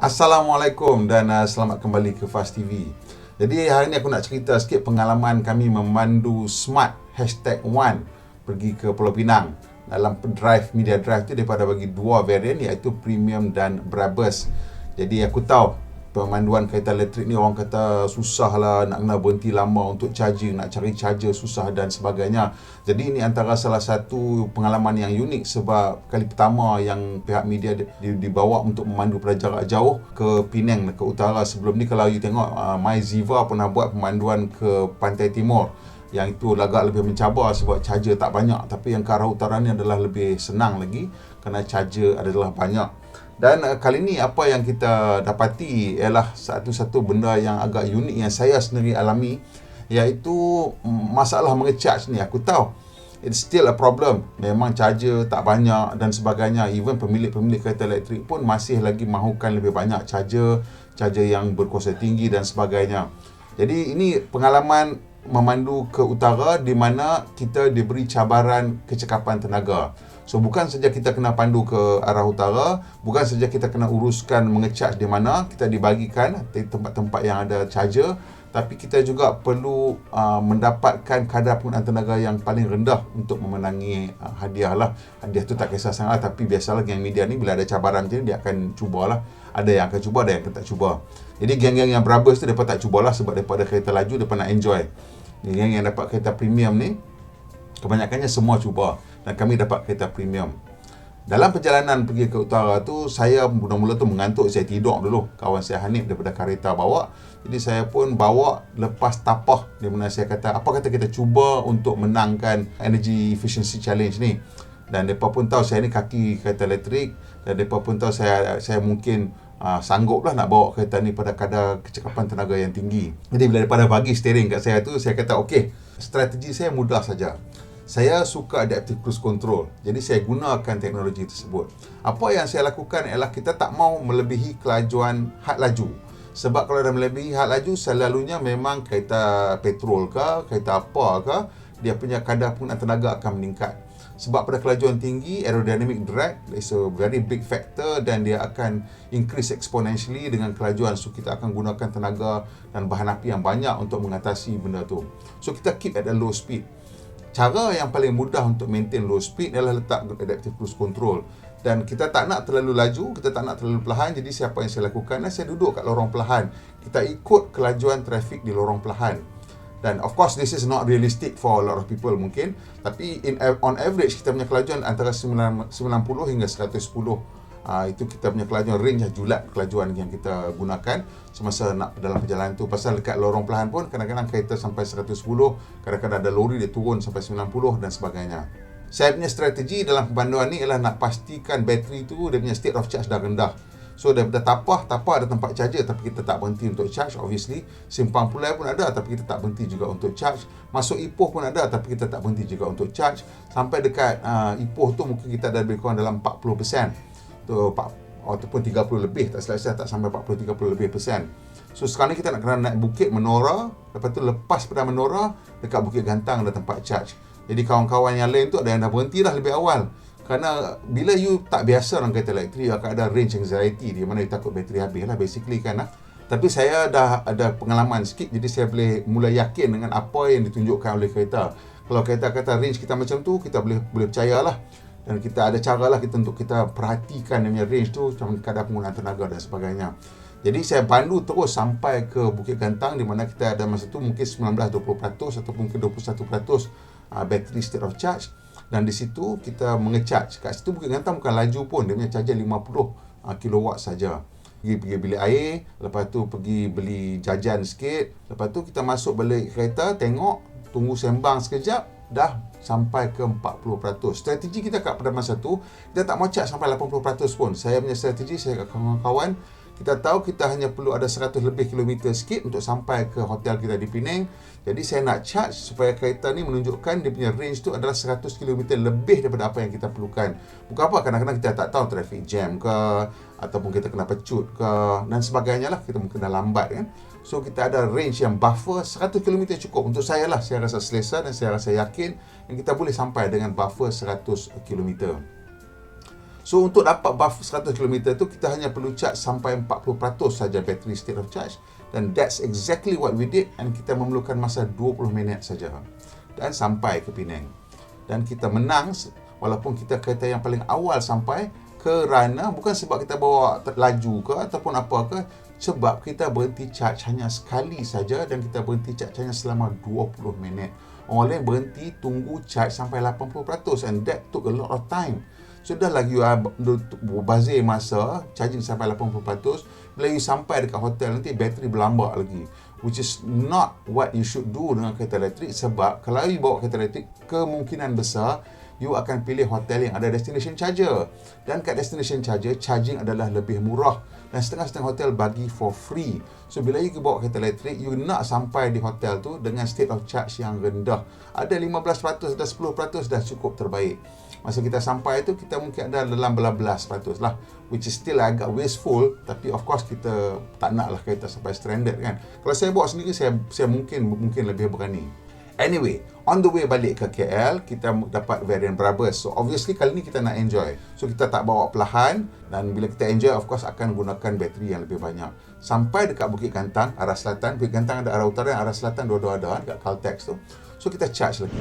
Assalamualaikum dan selamat kembali ke Fast TV. Jadi hari ni aku nak cerita sikit pengalaman kami memandu Smart #1 pergi ke Pulau Pinang. Dalam media drive tu daripada bagi dua varian, iaitu Premium dan Brabus. Jadi aku tahu pemanduan kereta elektrik ni orang kata susah lah, nak kena berhenti lama untuk charging, nak cari charger susah dan sebagainya. Jadi ini antara salah satu pengalaman yang unik sebab kali pertama yang pihak media dibawa untuk memandu pada jarak jauh ke Penang, ke utara. Sebelum ni kalau you tengok MyZiva pernah buat pemanduan ke Pantai Timur, yang itu agak lebih mencabar sebab charger tak banyak. Tapi yang ke arah utara ni adalah lebih senang lagi kerana charger adalah banyak. Dan kali ni apa yang kita dapati ialah satu-satu benda yang agak unik yang saya sendiri alami, iaitu masalah mengecharge ni. Aku tahu it's still a problem. Memang charger tak banyak dan sebagainya. Even pemilik-pemilik kereta elektrik pun masih lagi mahukan lebih banyak charger yang berkuasa tinggi dan sebagainya. Jadi ini pengalaman memandu ke utara di mana kita diberi cabaran kecekapan tenaga. So bukan saja kita kena pandu ke arah utara, bukan saja kita kena uruskan mengecharge di mana, kita dibagikan di tempat-tempat yang ada charger, tapi kita juga perlu mendapatkan kadar penggunaan tenaga yang paling rendah untuk memenangi hadiah lah. Hadiah tu tak kisah sangat, tapi biasalah geng media ni bila ada cabaran macam ni dia akan cubalah. Ada yang akan cuba, ada yang tak cuba. Jadi geng-geng yang Brabus tu mereka tak cubalah sebab daripada kereta laju mereka nak enjoy. Geng yang dapat kereta premium ni kebanyakannya semua cuba, dan kami dapat kereta premium. Dalam perjalanan pergi ke utara tu, saya mula-mula tu mengantuk, saya tidur dulu. Kawan saya Hanif daripada Karita bawa. Jadi saya pun bawa lepas tapah, di mana saya kata, apa kata kita cuba untuk menangkan Energy Efficiency Challenge ni. Dan mereka pun tahu saya ni kaki kereta elektrik, dan mereka pun tahu saya mungkin sanggup lah nak bawa kereta ni pada kadar kecekapan tenaga yang tinggi. Jadi bila daripada bagi steering kat saya tu, saya kata okey, strategi saya mudah saja. Saya suka adaptive cruise control. Jadi saya gunakan teknologi tersebut. Apa yang saya lakukan ialah kita tak mau melebihi kelajuan had laju. Sebab kalau dah melebihi had laju, selalunya memang kereta petrol ke, kereta apa ke, dia punya kadar penggunaan tenaga akan meningkat. Sebab pada kelajuan tinggi, aerodynamic drag is a very big factor dan dia akan increase exponentially dengan kelajuan. So kita akan gunakan tenaga dan bahan api yang banyak untuk mengatasi benda tu. So kita keep at a low speed. Cara yang paling mudah untuk maintain low speed adalah letak adaptive cruise control. Dan kita tak nak terlalu laju, kita tak nak terlalu perlahan. Jadi siapa yang saya lakukan, saya duduk kat lorong perlahan. Kita ikut kelajuan trafik di lorong perlahan. Dan of course this is not realistic for a lot of people mungkin. Tapi on average kita punya kelajuan antara 90 hingga 110. Itu kita punya kelajuan, range julat kelajuan yang kita gunakan semasa nak dalam perjalanan tu. Pasal dekat lorong perlahan pun kadang-kadang kereta sampai 110, kadang-kadang ada lori dia turun sampai 90 dan sebagainya. Saya punya strategi dalam pemanduan ni ialah nak pastikan bateri tu dia punya state of charge dah rendah. So daripada tapah ada tempat charger tapi kita tak berhenti untuk charge, obviously. Simpang pulai pun ada tapi kita tak berhenti juga untuk charge. Masuk Ipoh pun ada tapi kita tak berhenti juga untuk charge. Sampai dekat Ipoh tu mungkin kita dah lebih kurang dalam 40%. Ataupun 30 lebih, tak silap saya tak sampai 40-30 lebih persen. So sekarang ni kita nak kena naik bukit Menora, lepas tu lepas pada Menora dekat Bukit Gantang ada tempat charge. Jadi kawan-kawan yang lain tu ada yang dah berhenti dah lebih awal. Kerana bila you tak biasa dengan kereta elektrik, akan ada range anxiety di mana you takut bateri habis lah basically kan lah. Tapi saya dah ada pengalaman sikit, jadi saya boleh mula yakin dengan apa yang ditunjukkan oleh kereta. Kalau kereta kata range kita macam tu, kita boleh percayalah. Dan kita ada cara lah untuk kita perhatikan dia punya range tu, macam kadar penggunaan tenaga dan sebagainya. Jadi saya pandu terus sampai ke Bukit Gantang di mana kita ada masa tu mungkin 19-20% atau mungkin 21% battery state of charge. Dan di situ kita mengecharge. Kat situ Bukit Gantang bukan laju pun, dia punya charger 50 kilowatt saja. Pergi bilik air, lepas tu pergi beli jajan sikit, lepas tu kita masuk balik kereta, tengok, tunggu sembang sekejap, dah sampai ke 40%. Strategi kita pada masa tu, kita tak mau charge sampai 80% pun. Saya punya strategi, saya kat kawan-kawan, kita tahu kita hanya perlu ada 100 lebih kilometer sikit untuk sampai ke hotel kita di Penang. Jadi saya nak charge supaya kereta ni menunjukkan dia punya range tu adalah 100 km lebih daripada apa yang kita perlukan. Bukan apa, kadang-kadang kita tak tahu traffic jam ke, ataupun kita kena pecut ke, dan sebagainya lah. Kita mungkin dah lambat kan. So kita ada range yang buffer 100 km cukup. Untuk saya lah, saya rasa selesa dan saya rasa yakin yang kita boleh sampai dengan buffer 100 km. So untuk dapat buff 100 km tu kita hanya perlu charge sampai 40% saja battery state of charge, dan that's exactly what we did, and kita memerlukan masa 20 minit saja dan sampai ke Penang. Dan kita menang walaupun kita kereta yang paling awal sampai, kerana bukan sebab kita bawa laju ke ataupun apa ke, sebab kita berhenti charge hanya sekali saja dan kita berhenti charge hanya selama 20 minit. Orang lain berhenti tunggu charge sampai 80%, and that took a lot of time. Sudah lagi bazir masa charging sampai 80%, bila you sampai dekat hotel nanti bateri berlambak lagi, which is not what you should do dengan kereta elektrik. Sebab kalau you bawa kereta elektrik, kemungkinan besar you akan pilih hotel yang ada destination charger, dan kat destination charger charging adalah lebih murah, dan setengah-setengah hotel bagi for free. So bila you bawa kereta elektrik, you nak sampai di hotel tu dengan state of charge yang rendah. Ada 15%, ada 10% dah cukup terbaik. Masa kita sampai tu, kita mungkin ada dalam belas peratus lah, which is still agak wasteful, tapi of course kita tak nak lah kereta sampai stranded kan. Kalau saya bawa sendiri, saya mungkin lebih berani. Anyway, on the way balik ke KL, kita dapat variant Brabus. So obviously kali ni kita nak enjoy. So kita tak bawa perlahan, dan bila kita enjoy, of course akan gunakan bateri yang lebih banyak. Sampai dekat Bukit Gantang, arah selatan. Bukit Gantang ada arah utara, arah selatan dua-dua ada dekat Caltex tu. So kita charge lagi.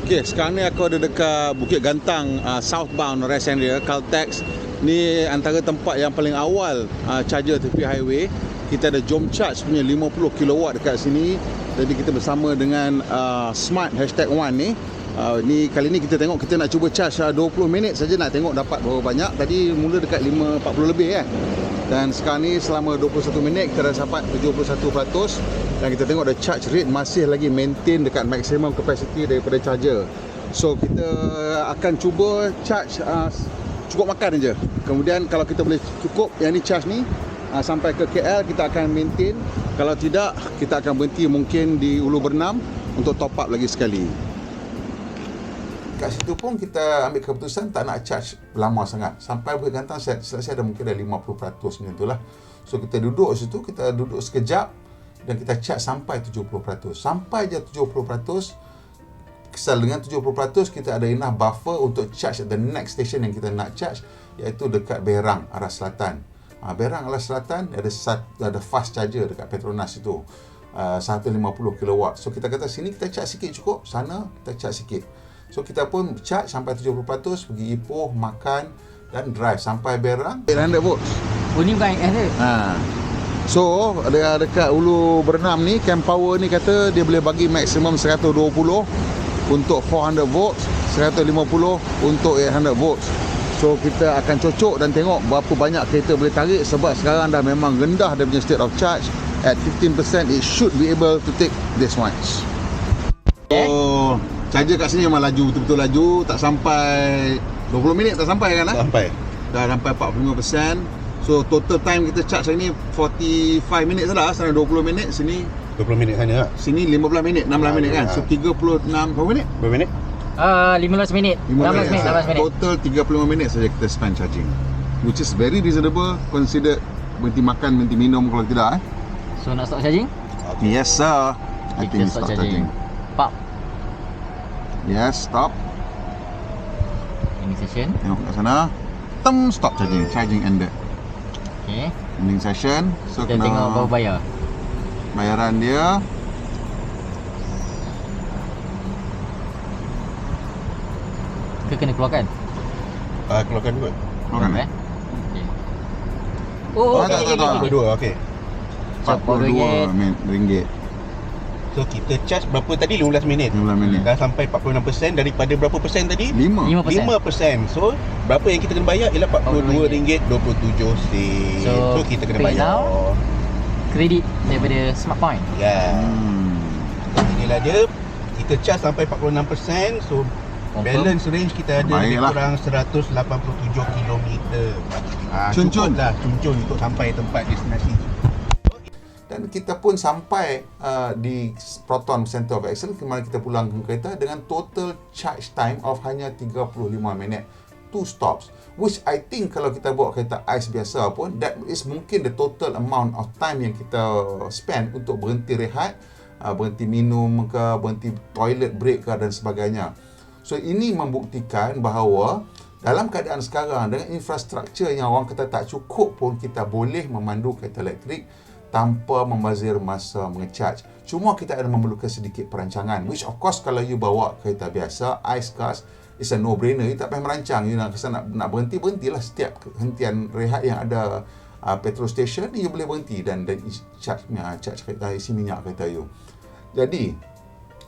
Okay, sekarang ni aku ada dekat Bukit Gantang, southbound rest area, Caltex. Ni antara tempat yang paling awal charger tepi highway. Kita ada Jom Charge punya 50 kW dekat sini. Jadi kita bersama dengan Smart #1 ni. Ni kali ni kita tengok, kita nak cuba charge 20 minit saja nak tengok dapat berapa banyak. Tadi mula dekat 40 lebih kan. Dan sekarang ni selama 21 minit kita dah dapat 71%, dan kita tengok the charge rate masih lagi maintain dekat maximum capacity daripada charger. So kita akan cuba charge cukup makan je. Kemudian kalau kita boleh cukup yang ni charge ni sampai ke KL, kita akan maintain. Kalau tidak, kita akan berhenti mungkin di Ulu Bernam untuk top up lagi sekali. Kat situ pun kita ambil keputusan tak nak charge lama sangat. Sampai Bukit Gantang saya ada mungkin dah 50% macam itulah. So kita duduk situ, kita duduk sekejap dan kita charge sampai 70%. Sampai je 70%, kesal dengan 70%, kita ada enough buffer untuk charge at the next station yang kita nak charge, iaitu dekat Berang arah selatan. Berang arah selatan ada fast charger dekat Petronas itu, 150 kW. So kita kata sini kita charge sikit cukup, sana kita charge sikit. So kita pun charge sampai 70%, pergi Ipoh, makan dan drive sampai Berang 800 volts. Oh ni bukan AS dia. So dekat Ulu Bernam ni, Camp Power ni kata dia boleh bagi maksimum 120 untuk 400 volts, 150 untuk 800 volts. So kita akan cocok dan tengok berapa banyak kereta boleh tarik, sebab sekarang dah memang rendah dia punya state of charge. At 15% it should be able to take this much. So charger kat sini memang laju, betul-betul laju. Tak sampai 20 minit tak sampai kan? Sampai. Dah sampai 45%. So total time kita charge hari ni 45 minit salah. Sana 20 minit, sini 20 minit hanya. sini 15 minit, 16 minit kan. So 36 berapa minit? Berapa minit? 15 minit. 16 minit. Total 35 minit saja kita spend charging, which is very reasonable consider berhenti makan, berhenti minum kalau tidak. So nak stop charging? Yes sir. I think Kita stop charging. Pop. Yes, stop. Ini session. Tengok kat sana. Stop charging. Charging ended. Okay. Ending session. So Kita kena tengok berapa bayar. bayaran dia. Ke kena keluarkan? Keluarkan dua. Keluarkan Okay. Oh, tak, tak, tak. Dua, okey. RM42. So kita charge berapa tadi? 15 minit. 15 minit. Dah sampai 46% daripada berapa persen tadi? 5. 5%. So berapa yang kita kena bayar ialah RM42.27. So kita kena pay bayar. now. Kredit daripada Smart Point. Ya. Inilah dia. Kita charge sampai 46%. So balance range kita ada lebih Baiklah. kurang 187 km. Cun-cun. Cukup lah cun-cun untuk sampai tempat destinasi. Dan kita pun sampai di Proton Center of Excellence, di mana kita pulang ke kereta dengan total charge time of hanya 35 minit. 2 stops, which I think kalau kita bawa kereta ais biasa pun, that is mungkin the total amount of time yang kita spend untuk berhenti rehat, berhenti minum ke, berhenti toilet break ke dan sebagainya. So ini membuktikan bahawa Dalam keadaan sekarang, dengan infrastruktur yang orang kata tak cukup pun, kita boleh memandu kereta elektrik tanpa membazir masa mengecharge. Cuma kita ada memerlukan sedikit perancangan, which of course kalau you bawa kereta biasa, ICE cars, it's a no-brainer. You tak payah merancang. You nak berhentilah setiap hentian rehat yang ada petrol station, you boleh berhenti dan charge kereta, isi minyak kereta you. Jadi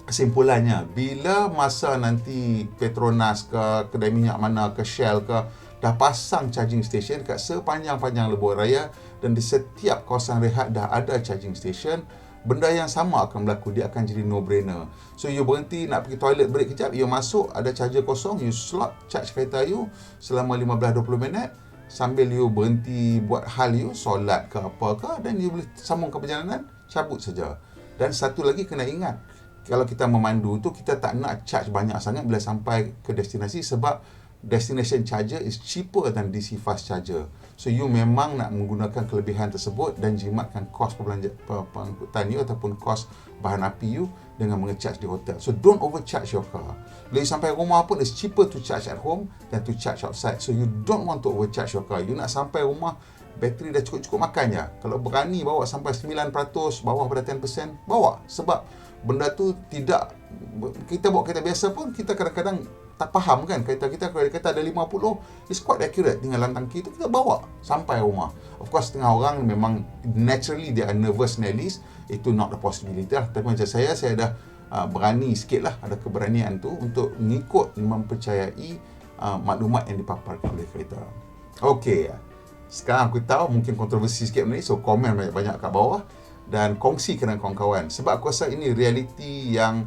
kesimpulannya, bila masa nanti Petronas ke kedai minyak mana ke Shell ke dah pasang charging station kat sepanjang-panjang lebuh raya dan di setiap kawasan rehat dah ada charging station, benda yang sama akan berlaku. Dia akan jadi no-brainer. So you berhenti nak pergi toilet break kejap, you masuk ada charger kosong, you slot charge kereta you selama 15-20 minit sambil you berhenti buat hal you, solat ke apa ke, dan you boleh sambungkan perjalanan, cabut saja. Dan satu lagi kena ingat, kalau kita memandu tu, kita tak nak charge banyak sangat bila sampai ke destinasi, sebab destination charger is cheaper than DC fast charger. So you memang nak menggunakan kelebihan tersebut dan jimatkan kos pengangkutan you ataupun kos bahan api you dengan mengecharge di hotel. So don't overcharge your car. Bila you sampai rumah pun, it's cheaper to charge at home than to charge outside. So you don't want to overcharge your car. You nak sampai rumah, bateri dah cukup-cukup makan je. Kalau berani bawa sampai 9%, bawah pada 10%, bawa. Sebab benda tu tidak, kita bawa kereta biasa pun, kita kadang-kadang tak faham kan, kereta kita kalau kata ada 50, it's quite accurate, tinggal tangki tu kita bawa sampai rumah. Of course setengah orang memang naturally they are nervous Nellies, itu not a possibility lah. Tapi macam saya dah berani sikit lah, ada keberanian tu untuk mengikut, mempercayai maklumat yang dipaparkan oleh kereta. Okey, sekarang aku tahu mungkin kontroversi sikit benda ni, so komen banyak-banyak kat bawah dan kongsi dengan kawan-kawan, sebab aku rasa ini realiti yang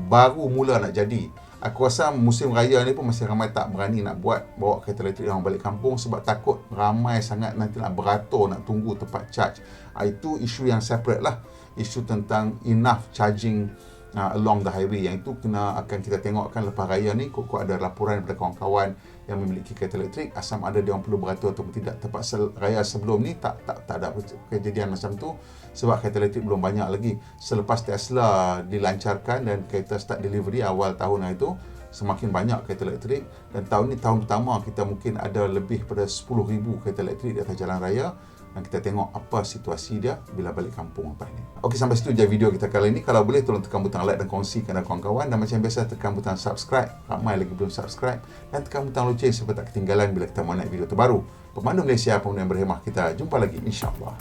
baru mula nak jadi. Aku rasa musim raya ni pun masih ramai tak berani nak bawa kereta elektrik orang balik kampung, sebab takut ramai sangat nanti nak beratur nak tunggu tempat charge. Itu isu yang separate lah, isu tentang enough charging along the highway, yang itu akan kita tengokkan lepas raya ni. Kok ada laporan daripada kawan-kawan yang memiliki kereta elektrik, asam ada dia orang perlu beratur atau tidak. Tempat raya sebelum ni tak ada kejadian macam tu, sebab kereta elektrik belum banyak lagi. Selepas Tesla dilancarkan dan kereta start delivery awal tahun itu, semakin banyak kereta elektrik, dan tahun ni tahun pertama kita mungkin ada lebih pada 10,000 kereta elektrik di atas jalan raya. Dan kita tengok apa situasi dia bila balik kampung lepas ni. Okey, sampai situ je video kita kali ini. Kalau boleh tolong tekan butang like dan kongsikan dengan kawan-kawan. Dan macam biasa tekan butang subscribe. Ramai lagi belum subscribe. Dan tekan butang loceng supaya tak ketinggalan bila kita mau naik video terbaru. Pemandu Malaysia, pemandu yang berhemah. Kita jumpa lagi insya-Allah.